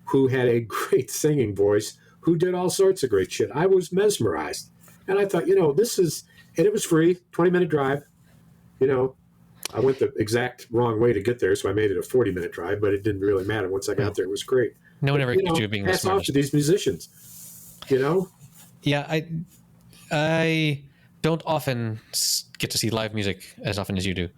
who had a great singing voice, who did all sorts of great shit. I was mesmerized. And I thought, this is, and it was free, 20-minute drive. I went the exact wrong way to get there, so I made it a 40-minute drive, but it didn't really matter. Once I got there, it was great. No one ever accused you of being the smartest. Hats off to these musicians, Yeah, I don't often get to see live music as often as you do,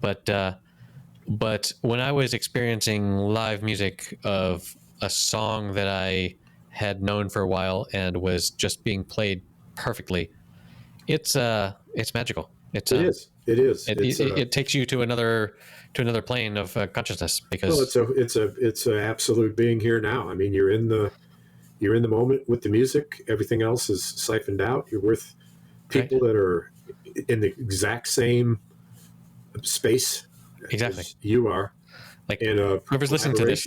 but when I was experiencing live music of a song that I had known for a while and was just being played perfectly, it's magical. It is. It is. It takes you to another plane of consciousness, because it's a absolute being here now. I mean, you're in the moment with the music. Everything else is siphoned out. You're with people that are in the exact same space as you are. Like, and whoever's listening to this,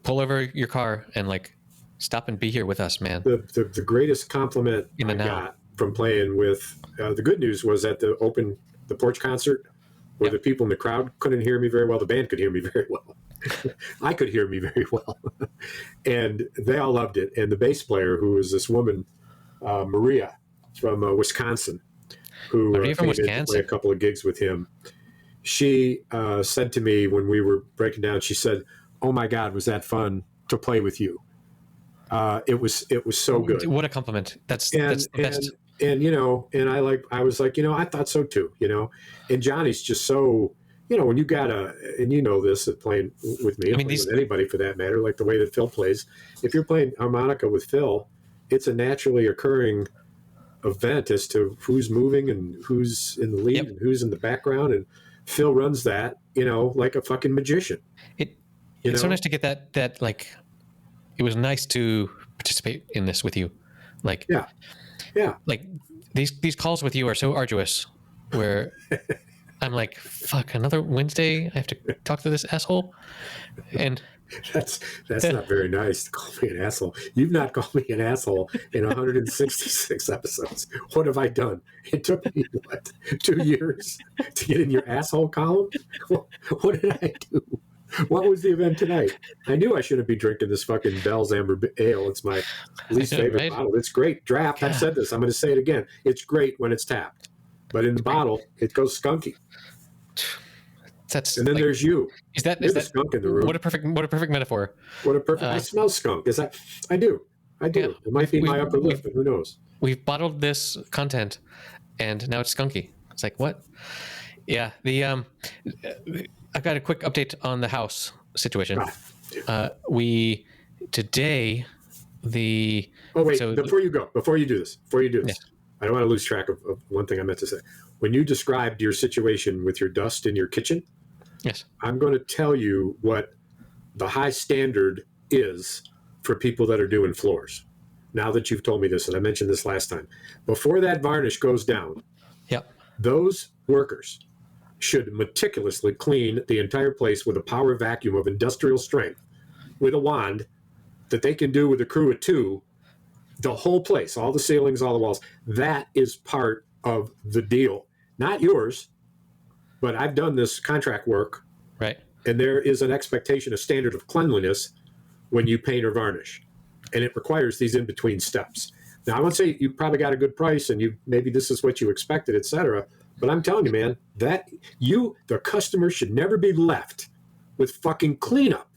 pull over your car and like stop and be here with us, man. The greatest compliment I got from playing with the good news was at the porch concert, where the people in the crowd couldn't hear me very well. The band could hear me very well. I could hear me very well. And they all loved it. And the bass player, who was this woman, Maria from Wisconsin, who came in to play a couple of gigs with him, she said to me when we were breaking down, she said, "Oh my God, was that fun to play with you?" It was so good. What a compliment. That's the best. And I was like, I thought so too, and Johnny's just so, when you gotta, and this playing with me, with anybody for that matter, like the way that Phil plays, if you're playing harmonica with Phil, it's a naturally occurring event as to who's moving and who's in the lead and who's in the background. And Phil runs that, like a fucking magician. It's so nice to get that like, it was nice to participate in this with you. Like, yeah. Like these calls with you are so arduous, where I'm like, fuck, another Wednesday I have to talk to this asshole. And that's not very nice to call me an asshole. You've not called me an asshole in 166 episodes. What have I done? It took me 2 years to get in your asshole column? What did I do? What was the event tonight? I knew I shouldn't be drinking this fucking Bell's Amber Ale. It's my least favorite bottle. It's great. Draft. I've said this. I'm going to say it again. It's great when it's tapped, but in the bottle, it goes skunky. And then there's you. Is that skunk in the room? What a perfect metaphor. I smell skunk. Is that? I do. Yeah, it might be my upper lip, but who knows? We've bottled this content, and now it's skunky. It's like, what? Yeah. I've got a quick update on the house situation. Today, before you do this, I don't want to lose track of one thing I meant to say. When you described your situation with your dust in your kitchen, yes, I'm going to tell you what the high standard is for people that are doing floors. Now that you've told me this, and I mentioned this last time, before that varnish goes down, those workers should meticulously clean the entire place with a power vacuum of industrial strength, with a wand that they can do with a crew of 2, the whole place, all the ceilings, all the walls. That is part of the deal. Not yours, but I've done this contract work. Right. And there is an expectation, a standard of cleanliness when you paint or varnish. And it requires these in-between steps. Now, I won't say you probably got a good price and maybe this is what you expected, et cetera. But I'm telling you, man, that the customer should never be left with fucking cleanup.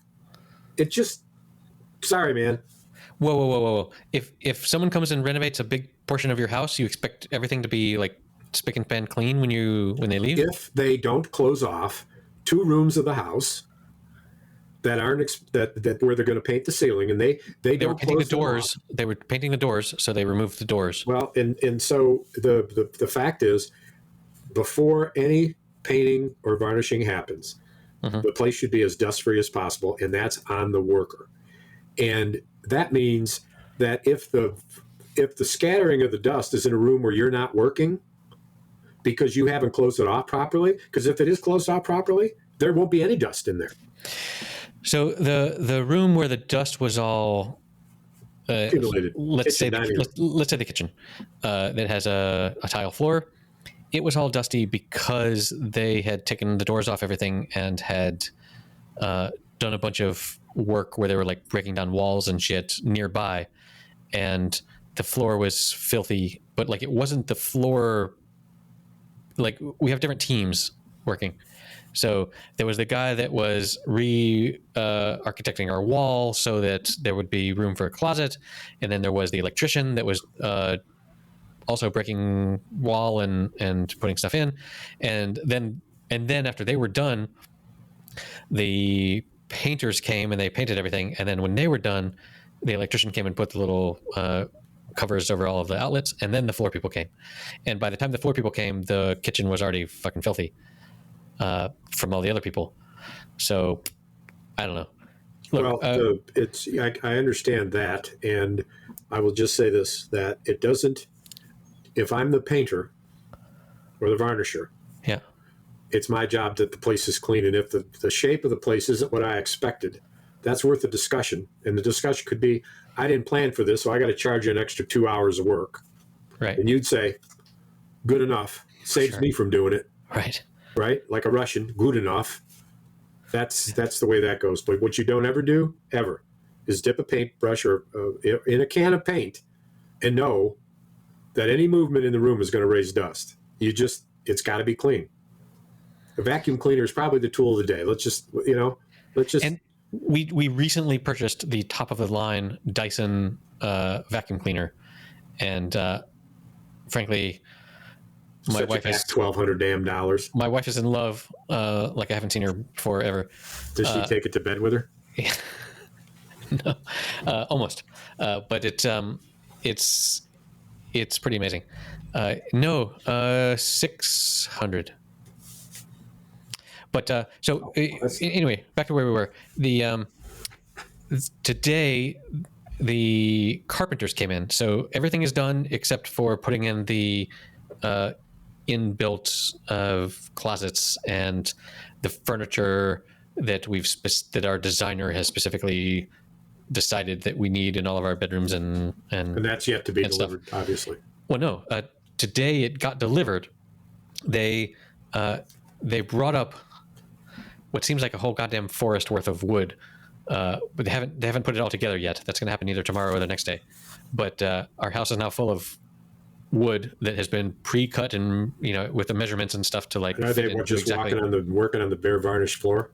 Sorry, man. Whoa. If someone comes and renovates a big portion of your house, you expect everything to be like spick and span clean when they leave? If they don't close off 2 rooms of the house that aren't that where they're going to paint the ceiling, and they don't painting the doors. They were painting the doors, so they removed the doors. Well, and so the fact is, before any painting or varnishing happens, the place should be as dust free as possible, and that's on the worker. And that means that if the scattering of the dust is in a room where you're not working because you haven't closed it off properly, because if it is closed off properly, there won't be any dust in there. So the room where the dust was all accumulated, let's say the kitchen that has a tile floor, it was all dusty because they had taken the doors off everything and had done a bunch of work where they were like breaking down walls and shit nearby, and the floor was filthy, but like it wasn't the floor. Like, we have different teams working. So there was the guy that was architecting our wall so that there would be room for a closet, and then there was the electrician that was also breaking wall and putting stuff in, and then after they were done, the painters came and they painted everything, and then when they were done, the electrician came and put the little covers over all of the outlets, and then the floor people came. And by the time the floor people came, the kitchen was already fucking filthy from all the other people. So I don't know. Look, I understand that, and I will just say this: that it doesn't. If I'm the painter or the varnisher, yeah, it's my job that the place is clean, and if the shape of the place isn't what I expected, that's worth a discussion. And the discussion could be, I didn't plan for this, so I got to charge you an extra 2 hours of work. right. And you'd say, good enough, saves me from doing it. Right? Like a Russian, good enough. That's the way that goes. But what you don't ever do, ever, is dip a paintbrush or in a can of paint and know that any movement in the room is going to raise dust. It's got to be clean. A vacuum cleaner is probably the tool of the day. Let's just. And we recently purchased the top of the line Dyson vacuum cleaner, and frankly, my wife is $1,200 damn dollars. My wife is in love, like I haven't seen her before ever. Does she take it to bed with her? No, almost. But it's pretty amazing. No, 600. But so anyway, back to where we were. The today the carpenters came in, so everything is done except for putting in the inbuilt closets and the furniture that that our designer has specifically decided that we need in all of our bedrooms and that's yet to be delivered, obviously. Well, no. Today it got delivered. They brought up what seems like a whole goddamn forest worth of wood, but they haven't put it all together yet. That's going to happen either tomorrow or the next day. But our house is now full of wood that has been pre-cut and with the measurements and stuff to like. And are they just working on the bare varnished floor?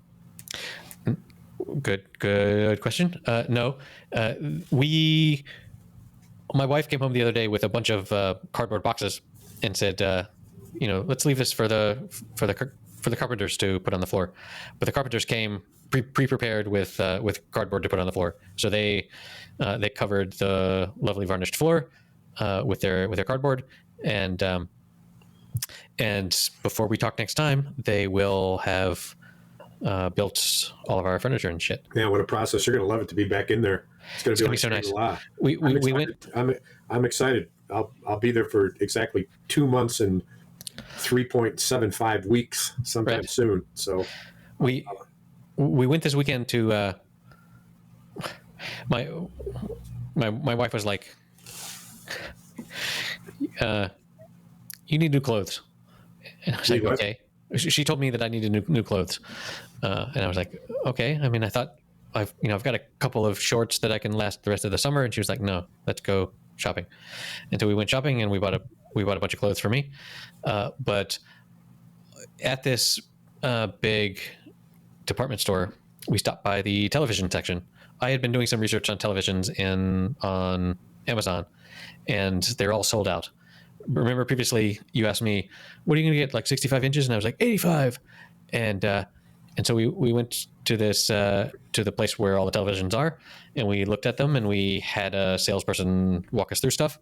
Good question. No, my wife came home the other day with a bunch of cardboard boxes and said, let's leave this for the carpenters to put on the floor. But the carpenters came pre-prepared with cardboard to put on the floor. So they covered the lovely varnished floor with their cardboard, and before we talk next time, they will have built all of our furniture and shit. Man, what a process! You're gonna love it to be back in there. It's gonna be so nice. We went. I'm excited. I'll be there for exactly 2 months and 3.75 weeks sometime soon. So we went this weekend to my wife was like, you need new clothes, and I was like, okay. She told me that I needed new clothes, and I was like, okay. I mean, I thought I've got a couple of shorts that I can last the rest of the summer, and she was like, no, let's go shopping. And so we went shopping, and we bought a bunch of clothes for me. But at this big department store, we stopped by the television section. I had been doing some research on televisions on Amazon, and they're all sold out. Remember previously you asked me, what are you going to get, like 65 inches? And I was like, 85. And so we went to this, to the place where all the televisions are, and we looked at them, and we had a salesperson walk us through stuff.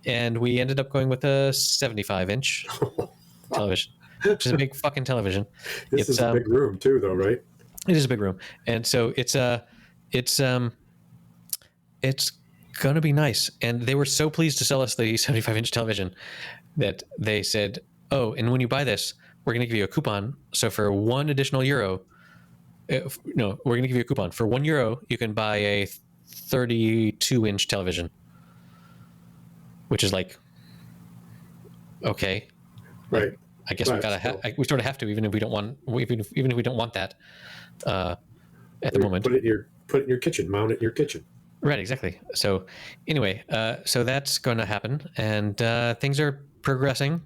And we ended up going with a 75-inch television, which is a big fucking television. This is a big room too, though, right? It is a big room. And so it's going to be nice. And they were so pleased to sell us the 75-inch television that they said, oh, and when you buy this, we're going to give you a coupon. So for €1 additional, we're going to give you a coupon. For €1, you can buy a 32-inch television, which is like, okay. Right. I guess we sort of have to, even if we don't want that at the moment. Put it in your kitchen, mount it in your kitchen. Right, exactly. So anyway, so that's going to happen, and things are progressing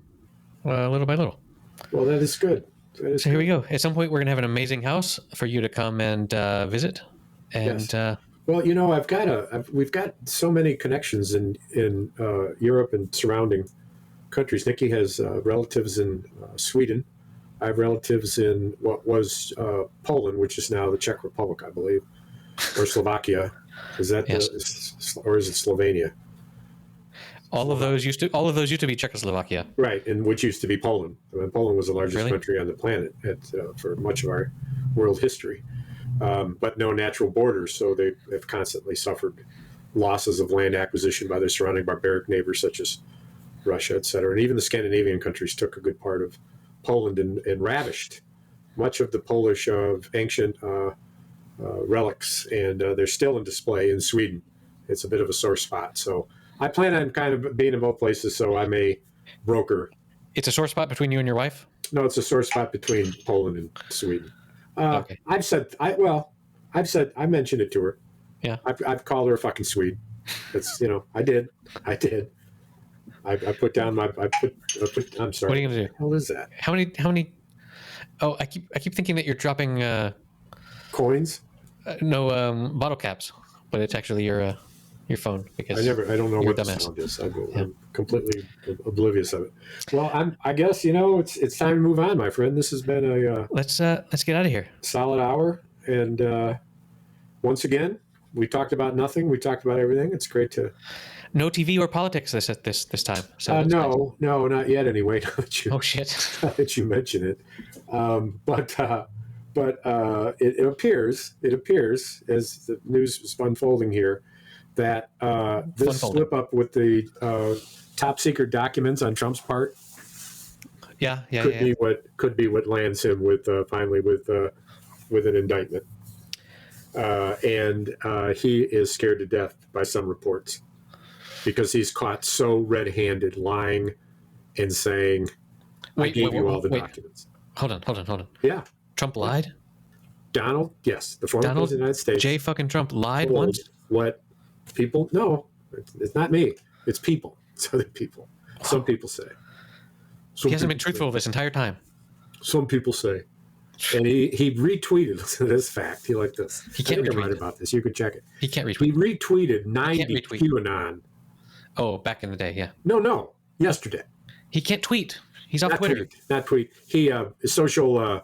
little by little. Well, that is good. Here we go. At some point, we're going to have an amazing house for you to come and visit. And yes. Well, we've got so many connections in Europe and surrounding countries. Nikki has relatives in Sweden. I have relatives in what was Poland, which is now the Czech Republic, I believe, or Slovakia. Is that yes. or is it Slovenia? All of those used to be Czechoslovakia. Right, and which used to be Poland. I mean, Poland was the largest Really? country on the planet for much of our world history, but no natural borders, so they have constantly suffered losses of land acquisition by their surrounding barbaric neighbors such as Russia, et cetera. And even the Scandinavian countries took a good part of Poland and ravished much of the Polish ancient relics, and they're still in display in Sweden. It's a bit of a sore spot. So I plan on kind of being in both places, so I'm a broker. It's a sore spot between you and your wife? No, it's a sore spot between Poland and Sweden. Okay. I mentioned it to her. Yeah. I've called her a fucking Swede. It's, I did. I put down I'm sorry. What are you gonna do? What the hell is that? How many? Oh, I keep thinking that you're dropping Coins? no bottle caps, but it's actually your phone because I don't know you're what a the dumbass. sound is. I'm completely oblivious of it. Well, I guess it's time to move on, my friend. This has been a Let's get out of here. solid hour, and once again, we talked about nothing. We talked about everything. It's great to. No TV or politics this time. So that's No, not yet. Anyway, now that you, nice. Oh shit. now that you mention it, but it appears as the news is unfolding here that this slip up with the top secret documents on Trump's part could be what lands him with finally with an indictment, and he is scared to death by some reports because he's caught so red-handed lying and saying, "I gave you all the documents." Hold on. Yeah, Trump lied. Donald, yes, the former president of the United States. J. fucking Trump lied once. What people? No, it's not me. It's people. It's other people. Some people say. He hasn't been truthful this entire time. Some people say. And he retweeted. Listen to this fact. He liked this. He can't retweet. I'm right about this. You can check it. He can't retweet. He retweeted 90 QAnon. Oh, back in the day, yeah. No, yesterday. He can't tweet. He's off Twitter. Not tweet. He social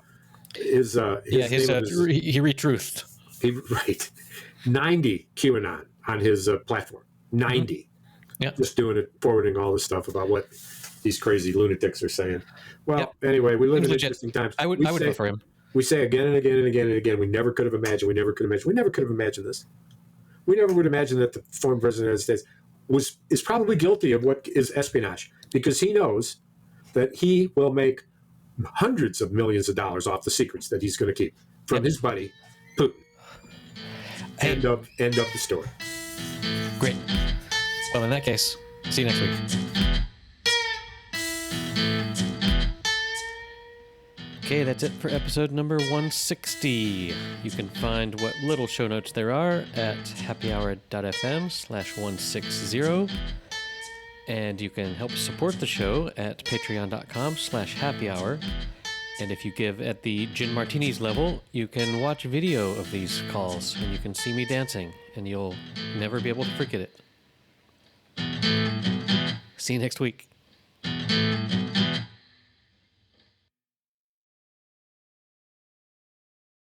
his he retruthed. Right. 90 QAnon on his platform. 90. Mm-hmm. Yeah. Just doing it, forwarding all this stuff about what these crazy lunatics are saying. Well, anyway, we live in interesting times. I would vote for him. We say again and again and again and again, we never could have imagined. We never could have imagined this. We never would imagine that the former president of the United States is probably guilty of what is espionage, because he knows that he will make hundreds of millions of dollars off the secrets that he's going to keep from his buddy Putin. End of the story. Great. Well, in that case, see you next week. Okay, that's it for episode number 160. You can find what little show notes there are at happyhour.fm/160. And you can help support the show at patreon.com/happyhour. And if you give at the Gin Martinis level, you can watch video of these calls and you can see me dancing and you'll never be able to forget it. See you next week.